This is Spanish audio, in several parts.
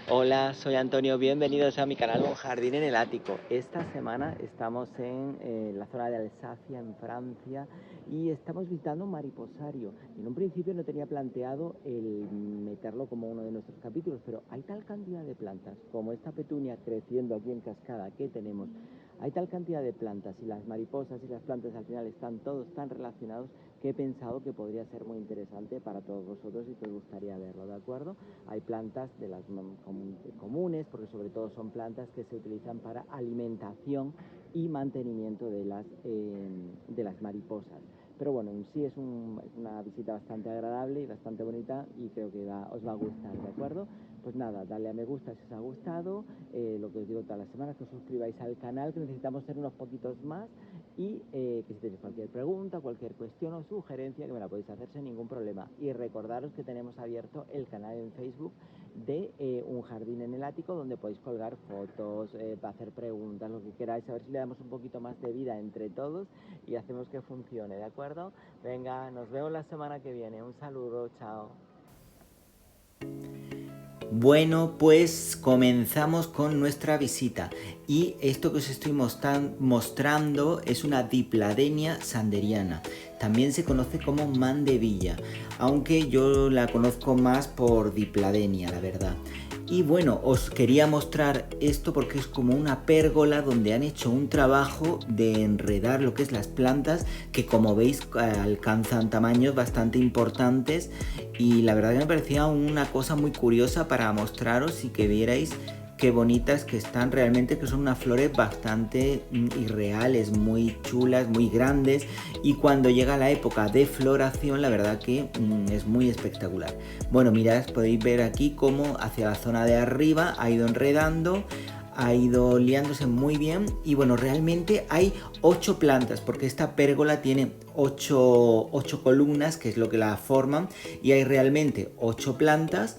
Hola, soy Antonio, bienvenidos a mi canal Un Jardín en el Ático. Esta semana estamos en la zona de Alsacia, en Francia, y estamos visitando un mariposario. En un principio no tenía planteado el meterlo como uno de nuestros capítulos, pero hay tal cantidad de plantas, como esta petunia creciendo aquí en cascada que tenemos, hay tal cantidad de plantas y las mariposas y las plantas al final están todos tan relacionados que he pensado que podría ser muy interesante para todos vosotros y que os gustaría verlo, ¿de acuerdo? Hay plantas de las comunes, porque sobre todo son plantas que se utilizan para alimentación y mantenimiento de las mariposas. Pero bueno, en sí es una visita bastante agradable y bastante bonita y creo que os va a gustar, ¿de acuerdo? Pues nada, dale a me gusta si os ha gustado, lo que os digo todas las semanas, que os suscribáis al canal, que necesitamos ser unos poquitos más y que si tenéis cualquier pregunta, cualquier cuestión o sugerencia, que me la podéis hacer sin ningún problema. Y recordaros que tenemos abierto el canal en Facebook de Un Jardín en el Ático, donde podéis colgar fotos, hacer preguntas, lo que queráis, a ver si le damos un poquito más de vida entre todos y hacemos que funcione, ¿de acuerdo? Venga, nos vemos la semana que viene. Un saludo, chao. Bueno, pues comenzamos con nuestra visita y esto que os estoy mostrando es una Dipladenia sanderiana. También se conoce como mandevilla, aunque yo la conozco más por Dipladenia, la verdad. Y bueno, os quería mostrar esto porque es como una pérgola donde han hecho un trabajo de enredar lo que es las plantas que, como veis, alcanzan tamaños bastante importantes y la verdad que me parecía una cosa muy curiosa para mostraros y que vierais qué bonitas que están realmente, que son unas flores bastante irreales, muy chulas, muy grandes, y cuando llega la época de floración la verdad que es muy espectacular. Bueno, mirad, podéis ver aquí cómo hacia la zona de arriba ha ido enredando, ha ido liándose muy bien y bueno, realmente hay 8 plantas porque esta pérgola tiene 8 columnas, que es lo que la forman, y hay realmente 8 plantas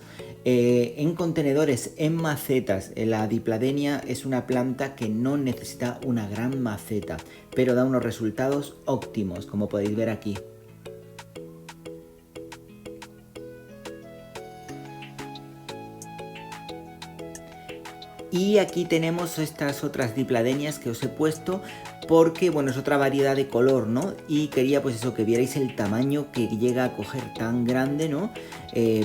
en contenedores, en macetas. La Dipladenia es una planta que no necesita una gran maceta, pero da unos resultados óptimos, como podéis ver aquí. Y aquí tenemos estas otras dipladenias que os he puesto porque, bueno, es otra variedad de color, ¿no? Y quería, pues eso, que vierais el tamaño que llega a coger tan grande, ¿no?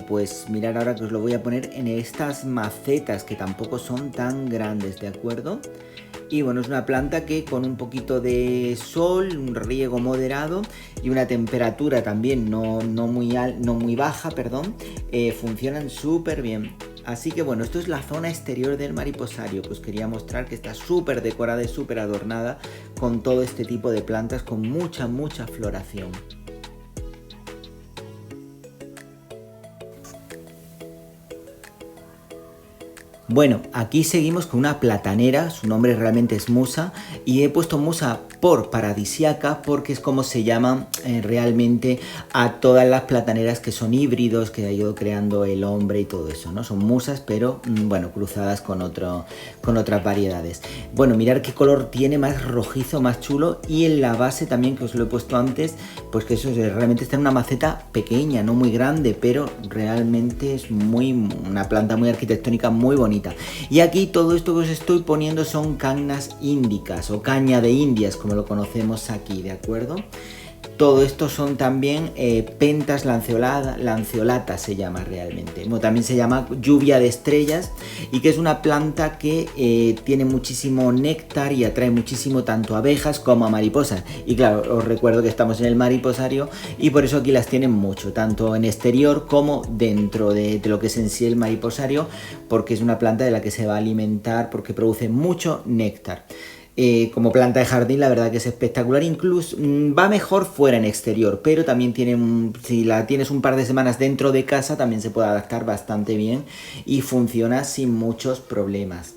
Pues mirar ahora que os lo voy a poner en estas macetas que tampoco son tan grandes, ¿de acuerdo? Y bueno, es una planta que con un poquito de sol, un riego moderado y una temperatura también no muy baja, perdón, funcionan súper bien. Así que bueno, esto es la zona exterior del mariposario que os quería mostrar, que está súper decorada y súper adornada con todo este tipo de plantas con mucha floración. Bueno, aquí seguimos con una platanera, su nombre realmente es Musa, y he puesto Musa por paradisiaca porque es como se llaman realmente a todas las plataneras que son híbridos, que ha ido creando el hombre y todo eso, ¿no? Son musas, pero bueno, cruzadas con otras variedades. Bueno, mirar qué color tiene, más rojizo, más chulo, y en la base también, que os lo he puesto antes, pues que eso realmente está en una maceta pequeña, no muy grande, pero realmente es una planta muy arquitectónica, muy bonita. Y aquí todo esto que os estoy poniendo son cagnas índicas o caña de indias, como lo conocemos aquí, ¿de acuerdo? Todo esto son también pentas lanceolata se llama realmente. Bueno, también se llama lluvia de estrellas y que es una planta que tiene muchísimo néctar y atrae muchísimo tanto a abejas como a mariposas. Y claro, os recuerdo que estamos en el mariposario y por eso aquí las tienen mucho, tanto en exterior como dentro de lo que es en sí el mariposario, porque es una planta de la que se va a alimentar porque produce mucho néctar. Como planta de jardín la verdad que es espectacular, incluso va mejor fuera en exterior, pero también si la tienes un par de semanas dentro de casa también se puede adaptar bastante bien y funciona sin muchos problemas.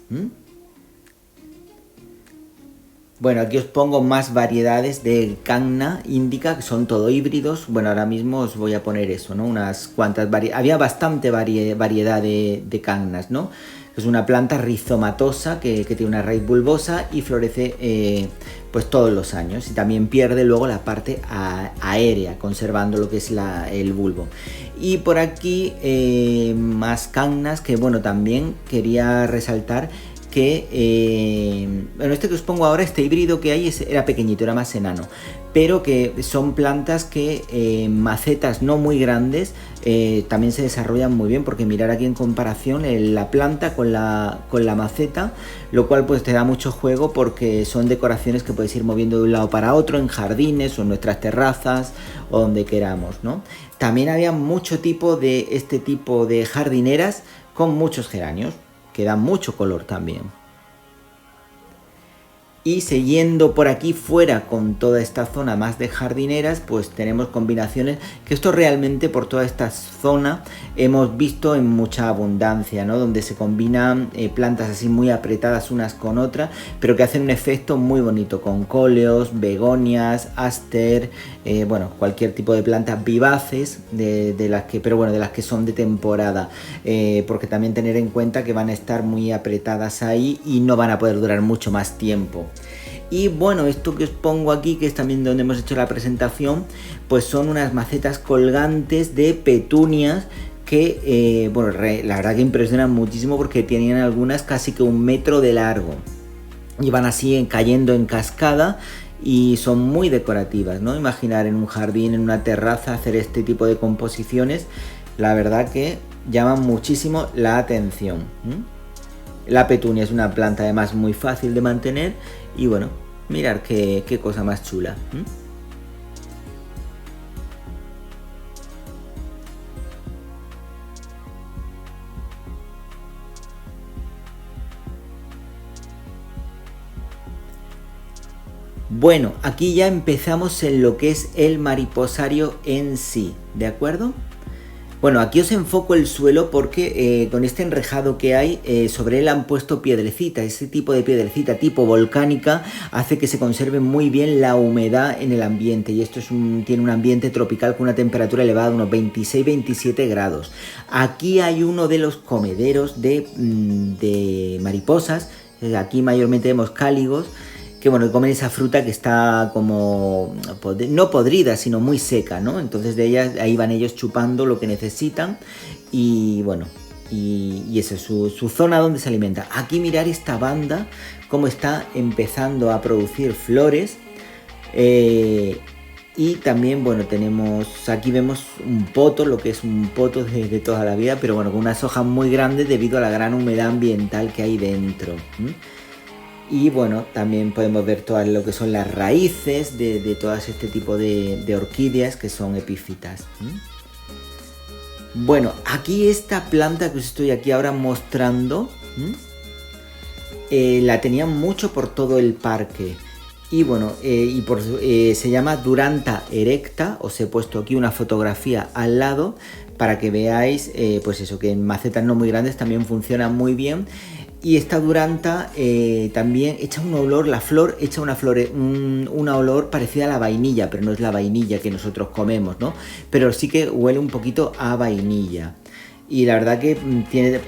Bueno, aquí os pongo más variedades de cagna índica, que son todo híbridos. Bueno, ahora mismo os voy a poner eso, ¿no? Unas cuantas variedades. Había bastante variedad de cagnas, ¿no? Es una planta rizomatosa que tiene una raíz bulbosa y florece pues todos los años, y también pierde luego la parte aérea, conservando lo que es el bulbo. Y por aquí más cannas, que bueno, también quería resaltar que, bueno, este que os pongo ahora, este híbrido que hay era pequeñito, era más enano, pero que son plantas que macetas no muy grandes también se desarrollan muy bien, porque mirar aquí en comparación la planta con la maceta, lo cual pues te da mucho juego, porque son decoraciones que puedes ir moviendo de un lado para otro en jardines o en nuestras terrazas o donde queramos, ¿no? También había mucho tipo de este tipo de jardineras con muchos geranios, que dan mucho color también. Y siguiendo por aquí fuera con toda esta zona más de jardineras, pues tenemos combinaciones que esto realmente por toda esta zona hemos visto en mucha abundancia, ¿no? Donde se combinan plantas así muy apretadas unas con otras, pero que hacen un efecto muy bonito, con cóleos, begonias, aster, bueno, cualquier tipo de plantas vivaces de las que son de temporada, porque también tener en cuenta que van a estar muy apretadas ahí y no van a poder durar mucho más tiempo. Y bueno, esto que os pongo aquí, que es también donde hemos hecho la presentación, pues son unas macetas colgantes de petunias que, bueno, la verdad que impresionan muchísimo, porque tenían algunas casi que 1 metro de largo y van así cayendo en cascada y son muy decorativas, ¿no? Imaginar en un jardín, en una terraza, hacer este tipo de composiciones, la verdad que llaman muchísimo la atención. La petunia es una planta además muy fácil de mantener y bueno, mirad qué cosa más chula. Bueno, aquí ya empezamos en lo que es el mariposario en sí, ¿de acuerdo? Bueno, aquí os enfoco el suelo porque con este enrejado que hay, sobre él han puesto piedrecita. Ese tipo de piedrecita tipo volcánica hace que se conserve muy bien la humedad en el ambiente, y esto tiene un ambiente tropical con una temperatura elevada de unos 26-27 grados. Aquí hay uno de los comederos de mariposas. Aquí mayormente vemos cáligos, que bueno, comen esa fruta que está como, no podrida, sino muy seca, ¿no? Entonces de ellas, ahí van ellos chupando lo que necesitan, y bueno, y esa es su zona donde se alimenta. Aquí mirar esta banda, cómo está empezando a producir flores, y también, bueno, aquí vemos un poto, lo que es un poto de toda la vida, pero bueno, con unas hojas muy grandes debido a la gran humedad ambiental que hay dentro. Y bueno, también podemos ver todas lo que son las raíces de todas este tipo de orquídeas que son epífitas. Bueno, aquí esta planta que os estoy aquí ahora mostrando, la tenían mucho por todo el parque. Y bueno, se llama Duranta erecta. Os he puesto aquí una fotografía al lado para que veáis, pues eso, que en macetas no muy grandes también funciona muy bien. Y esta Duranta también echa un olor, la flor echa un olor parecida a la vainilla, pero no es la vainilla que nosotros comemos, ¿no? Pero sí que huele un poquito a vainilla. Y la verdad que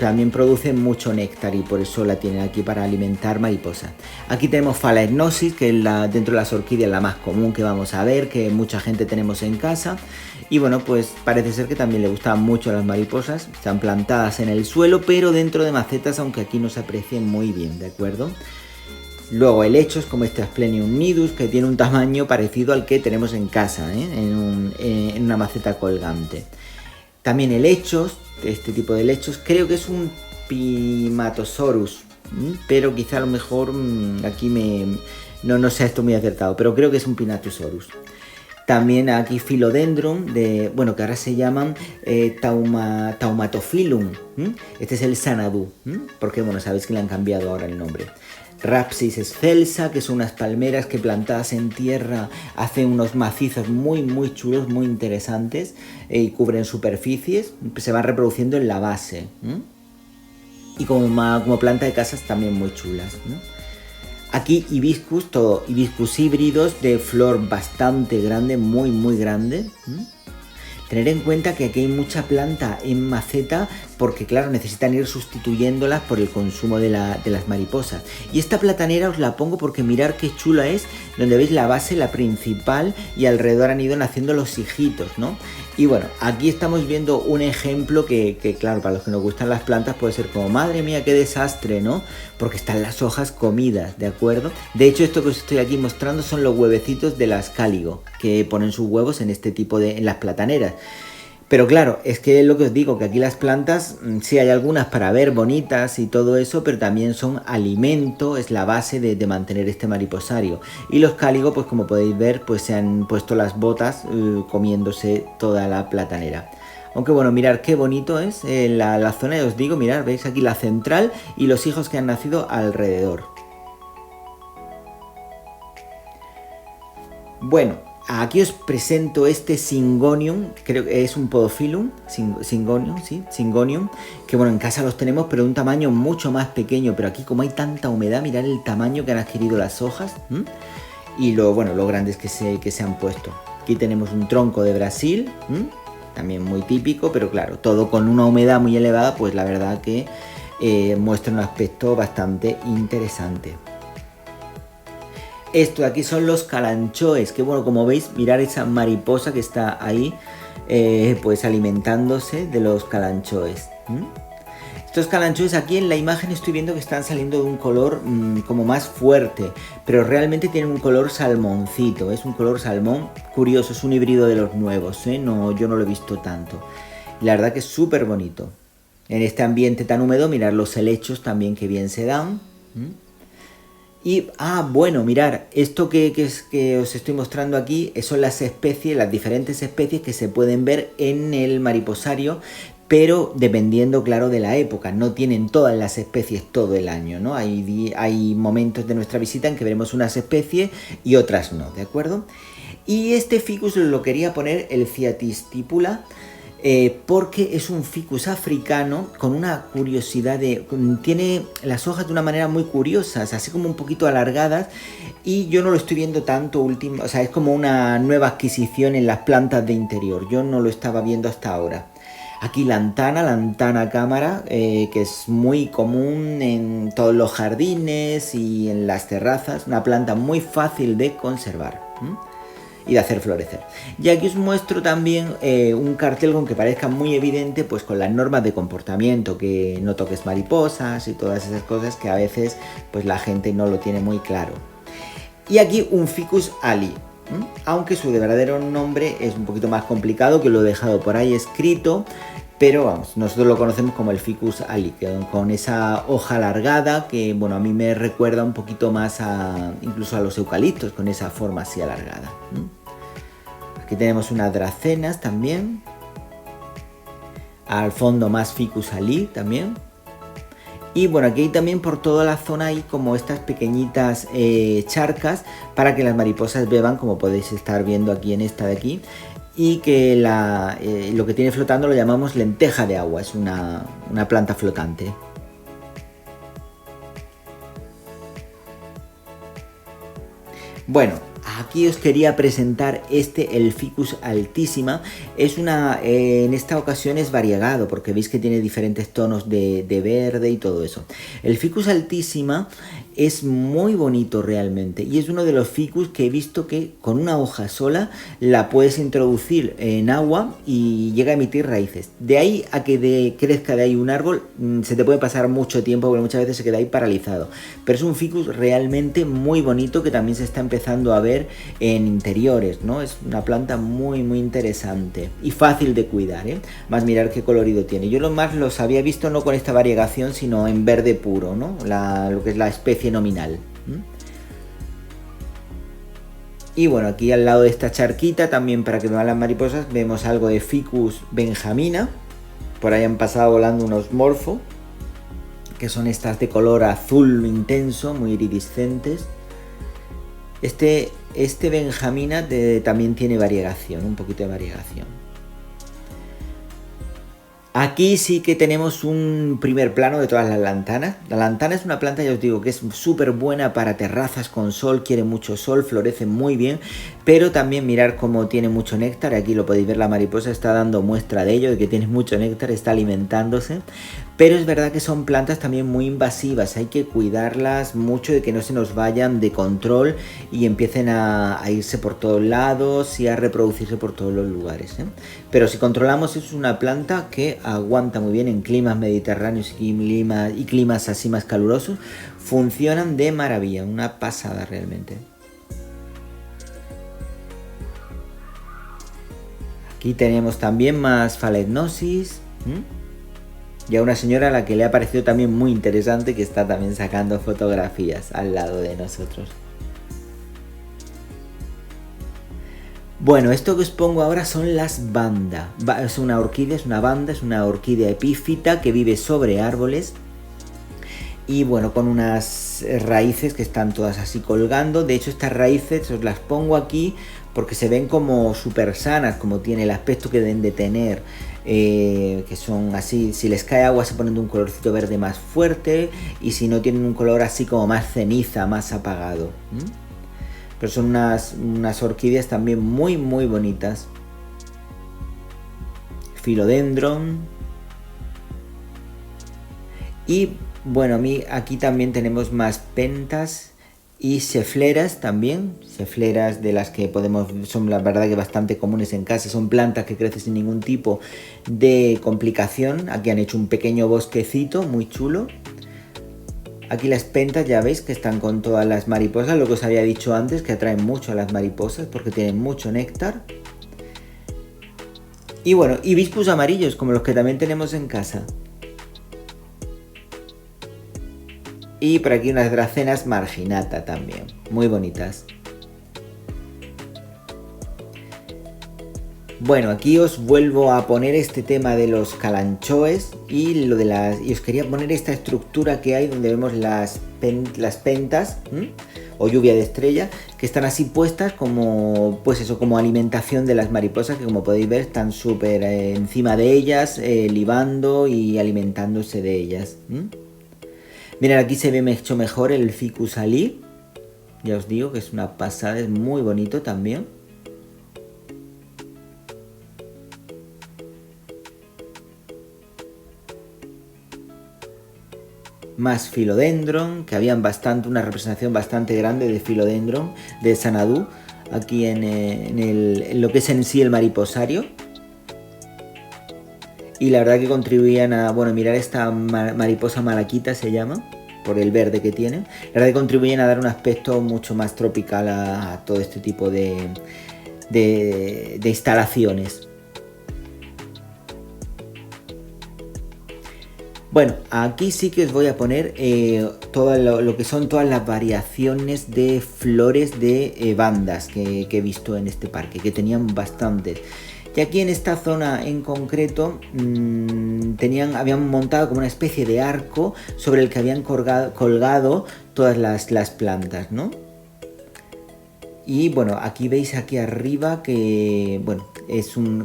también produce mucho néctar, y por eso la tienen aquí para alimentar mariposas. Aquí tenemos Phalaenopsis, que es dentro de las orquídeas la más común que vamos a ver, que mucha gente tenemos en casa. Y bueno, pues parece ser que también le gustan mucho a las mariposas. Están plantadas en el suelo, pero dentro de macetas, aunque aquí no se aprecien muy bien, ¿de acuerdo? Luego helechos como este Asplenium nidus, que tiene un tamaño parecido al que tenemos en casa, en una maceta colgante. También helechos, este tipo de helechos, creo que es un Pimatosaurus, pero quizá a lo mejor aquí no sea esto muy acertado, pero creo que es un Pimatosaurus. También aquí Philodendron, que ahora se llaman Taumatophyllum. Este es el Xanadu, porque bueno, sabéis que le han cambiado ahora el nombre. Rapsis excelsa, que son unas palmeras que plantadas en tierra hacen unos macizos muy muy chulos, muy interesantes, y cubren superficies, se van reproduciendo en la base. Y como planta de casas también muy chulas. Aquí hibiscus híbridos de flor bastante grande, muy muy grande. Tener en cuenta que aquí hay mucha planta en maceta porque claro, necesitan ir sustituyéndolas por el consumo de las mariposas. Y esta platanera os la pongo porque mirar qué chula es, donde veis la base, la principal, y alrededor han ido naciendo los hijitos, ¿no? Y bueno, aquí estamos viendo un ejemplo que claro, para los que nos gustan las plantas puede ser como, madre mía, qué desastre, ¿no? Porque están las hojas comidas, ¿de acuerdo? De hecho, esto que os estoy aquí mostrando son los huevecitos de las cáligo, que ponen sus huevos en este tipo en las plataneras. Pero claro, es que es lo que os digo, que aquí las plantas, sí hay algunas para ver bonitas y todo eso, pero también son alimento, es la base de mantener este mariposario. Y los cáligo, pues como podéis ver, pues se han puesto las botas comiéndose toda la platanera. Aunque bueno, mirad qué bonito es la zona, os digo, mirad, veis aquí la central y los hijos que han nacido alrededor. Bueno, aquí os presento este Syngonium, creo que es un Podophyllum, Syngonium, sí, Syngonium, que bueno, en casa los tenemos, pero de un tamaño mucho más pequeño, pero aquí como hay tanta humedad, mirad el tamaño que han adquirido las hojas, y lo grandes que se han puesto. Aquí tenemos un tronco de Brasil, también muy típico, pero claro, todo con una humedad muy elevada, pues la verdad que muestra un aspecto bastante interesante. Esto de aquí son los calanchoes, que bueno, como veis, mirar esa mariposa que está ahí, pues alimentándose de los calanchoes. Estos calanchoes aquí en la imagen estoy viendo que están saliendo de un color como más fuerte, pero realmente tienen un color salmoncito, es un color salmón curioso, es un híbrido de los nuevos, no, yo no lo he visto tanto. Y la verdad que es súper bonito. En este ambiente tan húmedo, mirar los helechos también que bien se dan. Y, bueno, mirar, esto que os estoy mostrando aquí son las especies, las diferentes especies que se pueden ver en el mariposario, pero dependiendo, claro, de la época. No tienen todas las especies todo el año, ¿no? Hay momentos de nuestra visita en que veremos unas especies y otras no, ¿de acuerdo? Y este ficus lo quería poner el Cyatistipula, porque es un ficus africano con una curiosidad tiene las hojas de una manera muy curiosa, así como un poquito alargadas, y yo no lo estoy viendo tanto último, o sea, es como una nueva adquisición en las plantas de interior, yo no lo estaba viendo hasta ahora. Aquí lantana cámara, que es muy común en todos los jardines y en las terrazas, una planta muy fácil de conservar y de hacer florecer. Y aquí os muestro también un cartel con que parezca muy evidente, pues con las normas de comportamiento, que no toques mariposas y todas esas cosas que a veces pues la gente no lo tiene muy claro. Y aquí un Ficus ali, aunque su verdadero nombre es un poquito más complicado, que lo he dejado por ahí escrito, pero vamos, nosotros lo conocemos como el Ficus ali, con esa hoja alargada que bueno, a mí me recuerda un poquito más incluso a los eucaliptos, con esa forma así alargada. Aquí tenemos unas dracenas también. Al fondo más Ficus ali también. Y bueno, aquí también por toda la zona hay como estas pequeñitas charcas para que las mariposas beban, como podéis estar viendo aquí en esta de aquí. Y que lo que tiene flotando lo llamamos lenteja de agua, es una planta flotante. Bueno, aquí os quería presentar el Ficus altissima. En esta ocasión es variegado porque veis que tiene diferentes tonos de verde y todo eso. El Ficus altissima es muy bonito realmente y es uno de los ficus que he visto que con una hoja sola la puedes introducir en agua y llega a emitir raíces. De ahí a que crezca de ahí un árbol se te puede pasar mucho tiempo porque muchas veces se queda ahí paralizado. Pero es un ficus realmente muy bonito que también se está empezando a ver en interiores, ¿no? Es una planta muy muy interesante y fácil de cuidar, Más mirar qué colorido tiene. Yo los había visto no con esta variegación sino en verde puro, ¿no? Lo que es la especie nominal. Y bueno, aquí al lado de esta charquita también para que vean las mariposas vemos algo de Ficus benjamina. Por ahí han pasado volando unos morfo, que son estas de color azul intenso, muy iridiscentes. Este benjamina también tiene variegación, un poquito de variegación. Aquí sí que tenemos un primer plano de todas las lantanas. La lantana es una planta, ya os digo, que es súper buena para terrazas con sol, quiere mucho sol, florece muy bien, pero también mirar cómo tiene mucho néctar. Aquí lo podéis ver, la mariposa está dando muestra de ello, de que tiene mucho néctar, está alimentándose. Pero es verdad que son plantas también muy invasivas, hay que cuidarlas mucho de que no se nos vayan de control y empiecen a irse por todos lados y a reproducirse por todos los lugares, ¿eh? Pero si controlamos, es una planta que aguanta muy bien en climas mediterráneos y climas así más calurosos, funcionan de maravilla, una pasada realmente. Aquí tenemos también más phalaenopsis. Y a una señora a la que le ha parecido también muy interesante, que está también sacando fotografías al lado de nosotros. Bueno, esto que os pongo ahora son las banda. Es una orquídea, es una banda, es una orquídea epífita que vive sobre árboles. Y bueno, con unas raíces que están todas así colgando. De hecho, estas raíces os las pongo aquí porque se ven como súper sanas, como tiene el aspecto que deben de tener. Que son así, si les cae agua se ponen de un colorcito verde más fuerte, y si no tienen un color así como más ceniza, más apagado. Pero son unas orquídeas también muy muy bonitas. Philodendron. Y bueno, aquí también tenemos más pentas y xefleras también, xefleras de las que son la verdad que bastante comunes en casa, son plantas que crecen sin ningún tipo de complicación. Aquí han hecho un pequeño bosquecito muy chulo. Aquí las pentas ya veis que están con todas las mariposas, lo que os había dicho antes, que atraen mucho a las mariposas porque tienen mucho néctar. Y bueno, hibiscus amarillos, como los que también tenemos en casa. Y por aquí unas dracenas marginata también, muy bonitas. Bueno, aquí os vuelvo a poner este tema de los calanchoes y os quería poner esta estructura que hay donde vemos las pentas o lluvia de estrella, que están así puestas como, pues eso, como alimentación de las mariposas, que como podéis ver están súper encima de ellas, libando y alimentándose de ellas. Mirad, aquí se ve mucho mejor el Ficus Ali. Ya os digo que es una pasada, es muy bonito también. Más Philodendron, que habían una representación bastante grande de Philodendron, de Xanadu, aquí en lo que es en sí el mariposario. Y la verdad que contribuían a, bueno, mirar esta mariposa malaquita se llama, por el verde que tiene. La verdad que contribuyen a dar un aspecto mucho más tropical a todo este tipo de instalaciones. Bueno, aquí sí que os voy a poner todo lo que son todas las variaciones de flores de bandas que he visto en este parque, que tenían bastantes. Y aquí en esta zona en concreto habían montado como una especie de arco sobre el que habían colgado todas las plantas, ¿no? Y bueno, aquí veis aquí arriba que, bueno,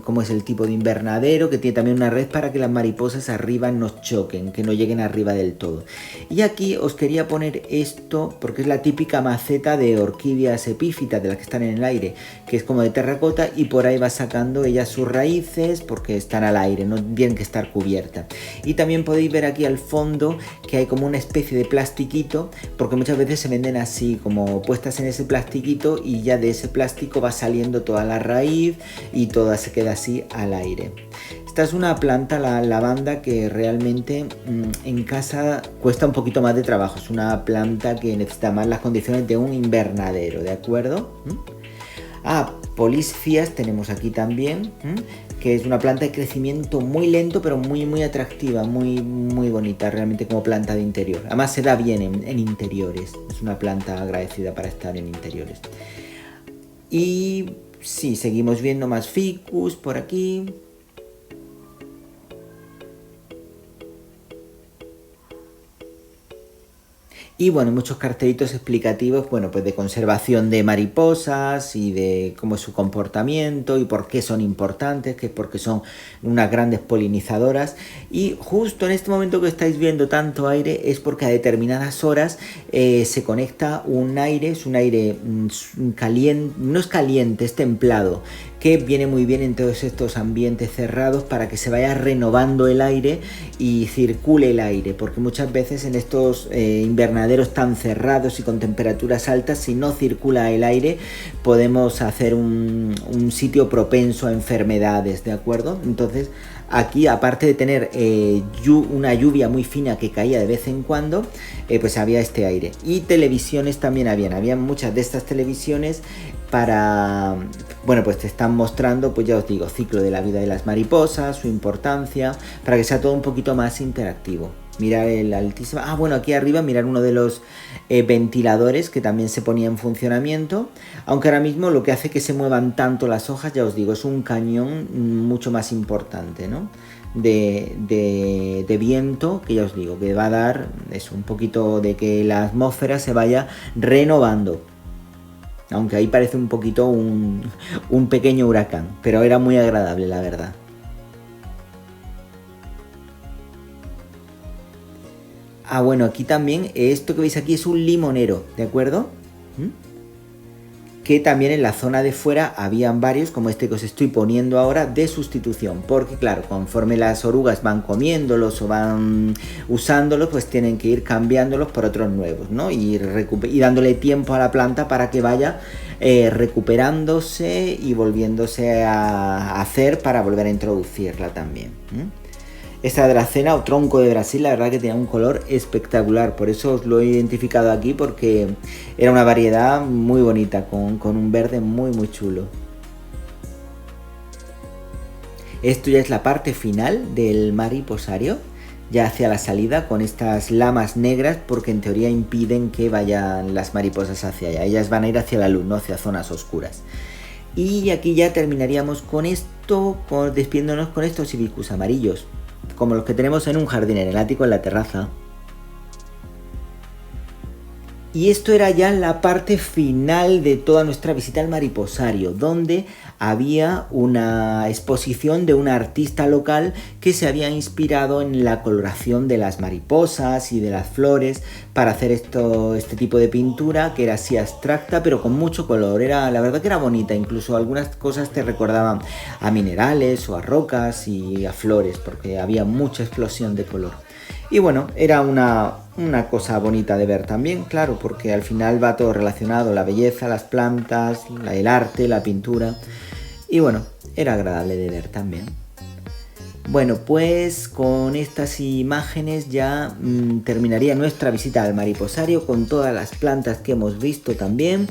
como es el tipo de invernadero, que tiene también una red para que las mariposas arriba no choquen, que no lleguen arriba del todo. Y aquí os quería poner esto, porque es la típica maceta de orquídeas epífitas, de las que están en el aire, que es como de terracota, y por ahí va sacando ellas sus raíces, porque están al aire, no tienen que estar cubiertas. Y también podéis ver aquí al fondo que hay como una especie de plastiquito, porque muchas veces se venden así, como puestas en ese plastiquito, y ya de ese plástico va saliendo toda la raíz y toda se queda así al aire. Esta es una planta, la lavanda, que realmente en casa cuesta un poquito más de trabajo. Es una planta que necesita más las condiciones de un invernadero, ¿de acuerdo? Poliscias tenemos aquí también, que es una planta de crecimiento muy lento, pero muy muy atractiva, muy muy bonita, realmente como planta de interior. Además se da bien en interiores, es una planta agradecida para estar en interiores. Y sí, seguimos viendo más ficus por aquí. Y bueno, muchos cartelitos explicativos, bueno, pues de conservación de mariposas y de cómo es su comportamiento y por qué son importantes, que es porque son unas grandes polinizadoras. Y justo en este momento que estáis viendo tanto aire es porque a determinadas horas se conecta un aire, es un aire caliente, no es caliente, es templado, que viene muy bien en todos estos ambientes cerrados para que se vaya renovando el aire y circule el aire, porque muchas veces en estos invernaderos tan cerrados y con temperaturas altas, si no circula el aire, podemos hacer un sitio propenso a enfermedades, ¿de acuerdo? Entonces, aquí, aparte de tener una lluvia muy fina que caía de vez en cuando, pues había este aire. Y televisiones también habían muchas de estas televisiones para, bueno, pues te están mostrando, pues ya os digo, ciclo de la vida de las mariposas, su importancia, para que sea todo un poquito más interactivo. Mirar el altísimo... Ah, bueno, aquí arriba mirar uno de los ventiladores que también se ponía en funcionamiento, aunque ahora mismo lo que hace que se muevan tanto las hojas, ya os digo, es un cañón mucho más importante, ¿no? De viento, que ya os digo, que va a dar eso, un poquito de que la atmósfera se vaya renovando. Aunque ahí parece un poquito un pequeño huracán, pero era muy agradable, la verdad. Ah, bueno, aquí también, esto que veis aquí es un limonero, ¿de acuerdo? Que también en la zona de fuera habían varios, como este que os estoy poniendo ahora, de sustitución, porque claro, conforme las orugas van comiéndolos o van usándolos, pues tienen que ir cambiándolos por otros nuevos, ¿no? Y dándole tiempo a la planta para que vaya recuperándose y volviéndose a hacer para volver a introducirla también. Esta dracena o tronco de Brasil, la verdad que tenía un color espectacular, por eso os lo he identificado aquí, porque era una variedad muy bonita, con un verde muy chulo. Esto ya es la parte final del mariposario, ya hacia la salida, con estas lamas negras, porque en teoría impiden que vayan las mariposas hacia allá. Ellas van a ir hacia la luz, no hacia zonas oscuras. Y aquí ya terminaríamos con esto, despidiéndonos con estos hibiscus amarillos, como los que tenemos en un jardín, en el ático, en la terraza. Y esto era ya la parte final de toda nuestra visita al mariposario, donde había una exposición de una artista local que se había inspirado en la coloración de las mariposas y de las flores para hacer este tipo de pintura, que era así abstracta pero con mucho color. La verdad que era bonita, incluso algunas cosas te recordaban a minerales o a rocas y a flores, porque había mucha explosión de color. Y bueno, era una cosa bonita de ver también, claro, porque al final va todo relacionado, la belleza, las plantas, el arte, la pintura. Y bueno, era agradable de ver también. Bueno, pues con estas imágenes ya terminaría nuestra visita al mariposario con todas las plantas que hemos visto también.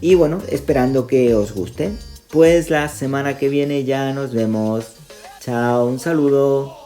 Y bueno, esperando que os guste. Pues la semana que viene ya nos vemos. Chao, un saludo.